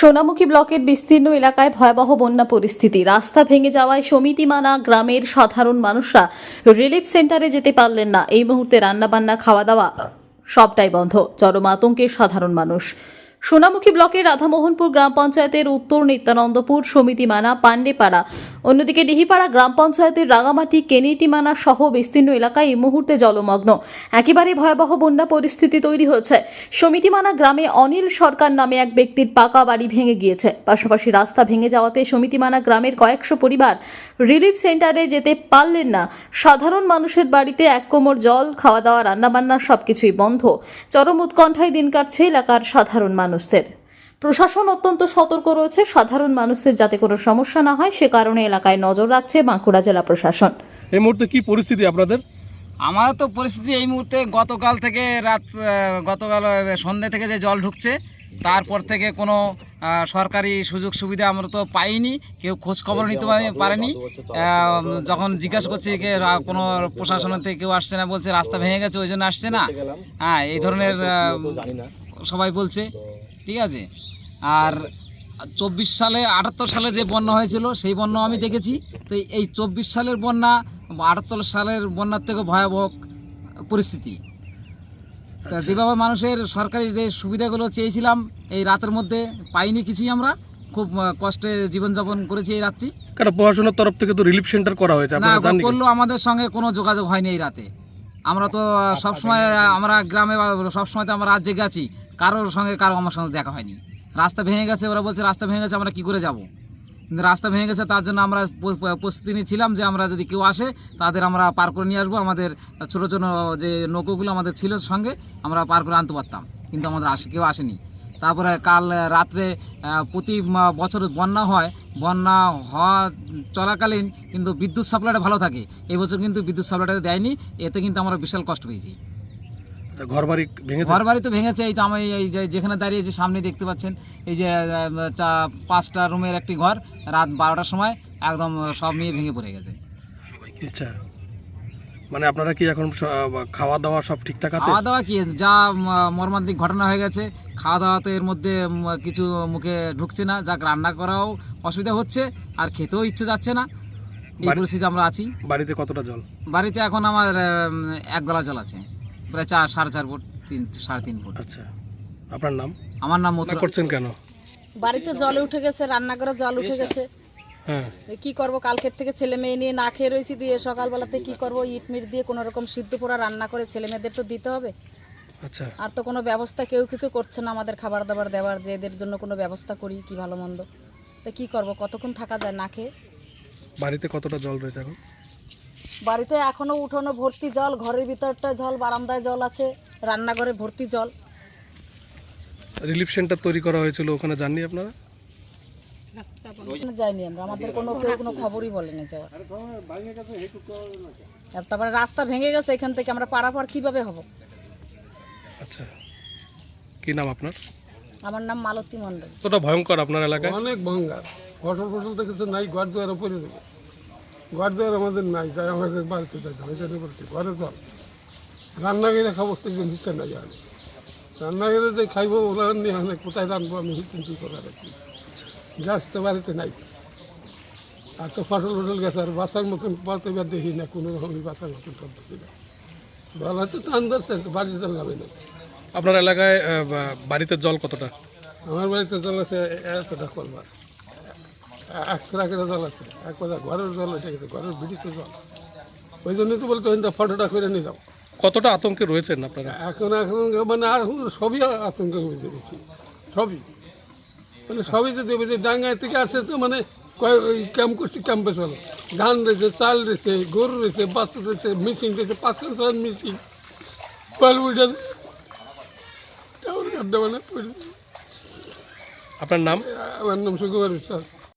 সোনামুখী ব্লকের বিস্তীর্ণ এলাকায় ভয়াবহ বন্যা পরিস্থিতি। রাস্তা ভেঙে যাওয়ায় সমিতিমানা গ্রামের সাধারণ মানুষরা রিলিফ সেন্টারে যেতে পারলেন না। এই মুহূর্তে রান্নাবান্না, খাওয়া দাওয়া সবটাই বন্ধ। চরম আতঙ্কে সাধারণ মানুষ। সোনামুখী ব্লকের রাধামোহনপুর গ্রাম পঞ্চায়েতের উত্তর নিত্যানন্দপুর, সমিতিমানা, পান্ডেপাড়া, অন্যদিকে ডিহিপাড়া গ্রাম পঞ্চায়েতের রাঙামাটি, কেনিটিমানা সহ বিস্তীর্ণ এলাকায় এই মুহূর্তে জলমগ্ন। একেবারে ভয়াবহ বন্যা পরিস্থিতি তৈরি হয়েছে। সমিতিমানা গ্রামে অনিল সরকার নামে এক ব্যক্তির পাকা বাড়ি ভেঙে গিয়েছে। পাশাপাশি রাস্তা ভেঙে যাওয়াতে সমিতিমানা গ্রামের কয়েকশো পরিবার রিলিফ সেন্টারে যেতে পারলেন না। সাধারণ মানুষের বাড়িতে এক কোমর জল, খাওয়া দাওয়া, রান্নাবান্না সবকিছুই বন্ধ। চরম উৎকণ্ঠায় দিন কাটছে এলাকার সাধারণ মানুষদের। প্রশাসন অত্যন্ত সতর্ক রয়েছে সাধারণ মানুষদের যাতে কোনো সমস্যা না হয়, সে কারণে এলাকায় নজর রাখছে বাঁকুড়া জেলা প্রশাসন। এই মুহূর্তে কি পরিস্থিতি আপনাদের? আমাদের তো পরিস্থিতি এই মুহূর্তে গতকাল থেকে গতকাল সন্ধ্যে থেকে যে জল ঢুকছে, তারপর থেকে কোনো সরকারি সুযোগ সুবিধা আমরা তো পাইনি। কেউ খোঁজ খবর নিতে পারেনি। যখন জিজ্ঞাসা করছি কে কোনো প্রশাসনের থেকে কেউ আসছে না, বলছে রাস্তা ভেঙে গেছে ওই জন্য আসছে না। হ্যাঁ, এই ধরনের সবাই বলছে। ঠিক আছে। আর 24 সালে 78 সালে যে বন্যা হয়েছিল সেই বন্যা আমি দেখেছি। তো এই 24 সালের বন্যা 78 সালের বন্যার থেকে ভয়াবহ পরিস্থিতি। তা যেভাবে মানুষের সরকারি যে সুবিধাগুলো চেয়েছিলাম এই রাতের মধ্যে পাইনি কিছুই। আমরা খুব কষ্টে জীবনযাপন করেছি এই রাত্রি। কারণ প্রশাসনের তরফ থেকে তো রিলিফ সেন্টার করা হয়েছে, না আপনারা জানেন? করলেও আমাদের সঙ্গে কোনো যোগাযোগ হয়নি এই রাতে। আমরা তো সবসময় আমরা গ্রামে সবসময় তো আমরা রাত জেগে আছি, কারোর সঙ্গে আমার সঙ্গে দেখা হয়নি। রাস্তা ভেঙে গেছে, ওরা বলছে রাস্তা ভেঙে গেছে, আমরা কি করে যাব? কিন্তু রাস্তা ভেঙে গেছে, তার জন্য আমরা প্রস্তুতি নিয়েছিলাম যে আমরা যদি কেউ আসে তাদের আমরা পার করে নিয়ে আসবো। আমাদের ছোটো ছোটো যে নৌকোগুলো আমাদের ছিল সঙ্গে, আমরা পার করে আনতে পারতাম, কিন্তু আমাদের কেউ আসেনি। তারপরে কাল রাত্রে প্রতি বছর বন্যা হয়, বন্যা হওয়া চলাকালীন কিন্তু বিদ্যুৎ সাপ্লাইটা ভালো থাকে। এবছর কিন্তু বিদ্যুৎ সাপ্লাইটা দেয়নি, এতে কিন্তু আমরা বিশাল কষ্ট পেয়েছি। ঘরবাড়ি ভেঙেছে? ঘরবাড়ি তো ভেঙেছে। এই তো আমি এই যেখানে দাঁড়িয়েছি সামনে দেখতে পাচ্ছেন, এই যে 5টা রুমের একটি ঘর রাত 12টার সময় একদম সব নিয়ে ভেঙে পড়ে গেছে। আচ্ছা, মানে আপনারা কি এখন খাওয়া দাওয়া সব ঠিকঠাক আছে? খাওয়া দাওয়া কি যা মর্মান্তিক ঘটনা হয়ে গেছে, খাওয়া দাওয়া তো এর মধ্যে কিছু মুখে ঢুকছে না, যা রান্না করাও অসুবিধা হচ্ছে, আর খেতেও ইচ্ছে যাচ্ছে না। এই পরিস্থিতি আমরা আছি। বাড়িতে কতটা জল? বাড়িতে এখন আমার 1 গলা জল আছে, প্রায় 4.5 ফুট, 3.5 ফুট। আচ্ছা, আপনার নাম? আমার নাম মতো করছেন কেন? বাড়িতে জল উঠে গেছে, রান্নাঘরে জল উঠে গেছে। হ্যাঁ, কি করব, কালকের থেকে ছেলে মেয়ে নিয়ে না খেয়ে রয়েছি, দিয়ে সকালবেলাতে কি করব, ইট মিট দিয়ে কোনো রকম সিদ্ধ পোড়া রান্না করে ছেলে মেয়েদের তো দিতে হবে। আচ্ছা, আর তো কোনো ব্যবস্থা কেউ কিছু করছে না আমাদের খাবার দাবার দেওয়ার, যে এদের জন্য কোনো ব্যবস্থা করি কি ভালো মন্দ। তো কি করব, কতক্ষণ থাকা যায় না খেয়ে? বাড়িতে কতটা জল রয়েছে এখন? বাড়িতে এখনো উঠোনো ভর্তি জল, ঘরের ভিতরটা জল, বারান্দায় জল আছে, রান্নাঘরে ভর্তি জল। রিলিফ সেন্টার তৈরি করা হয়েছিল, ওখানে যাননি আপনারা? যাইনি আমরা, আমাদের কেউ কোনো খবরই বলেনি যাওয়ার। তারপরে রাস্তা ভেঙে গেছে, এখান থেকে আমরা পারাপার কিভাবে হব? আচ্ছা, কি নাম আপনার? আমার নাম মালতী মণ্ডল। কতটা ভয়ঙ্কর আপনার এলাকায়? অনেক ভঙ্গার, ফসল তো কিছু নাই, ঘর দুয়ার উপরে দেবে, ঘর দুয়ার আমাদের নাই, তাই আমাদের বাড়িতে যাইতাম, এটা বলছি ঘরে জল, রান্নাঘরে খাবো সেদিন হিতে নাই, আর রান্নাঘরে যে খাইবো ওরা নিয়ে অনেক কোথায় রানবো আমি চিন্তা করার রাখি, গ্যাস তো বাড়িতে নাই। আর তো ফসল গেছে, আর বাসার মতন পথে দেখি না, কোনো রকমই বাসার মতন পদ্ধতি না, জল হয়তো টান ধরছে, বাড়ির জল নামে না। আপনার এলাকায় বাড়িতে জল কতটা? আমার বাড়িতে জল আছে এতটা করবার, 100 টাকা জল আছে, এক কথা ঘরের জল উঠে গেছে, ঘরের বিড়িতে জল। ওই জন্যই তো বলতে ফটোটা করে নিয়ে যাও। কতটা আতঙ্কে রয়েছেন আপনারা এখন মানে আর সবই আতঙ্কের মধ্যে দেখি, সবই মানে সবই যদি ডাঙ্গায় থেকে আসে তো মানে ওই ক্যাম্প করছি, ক্যাম্পে চলো, ধান রয়েছে, চাল রয়েছে, গরু রয়েছে, বাচ্চা রয়েছে, মিশিং রয়েছে, 500 মিশিং, কল উঠে টাউন কাটতে মানে। আপনার নাম? আমার নাম সুকুমার বিশ্বাস।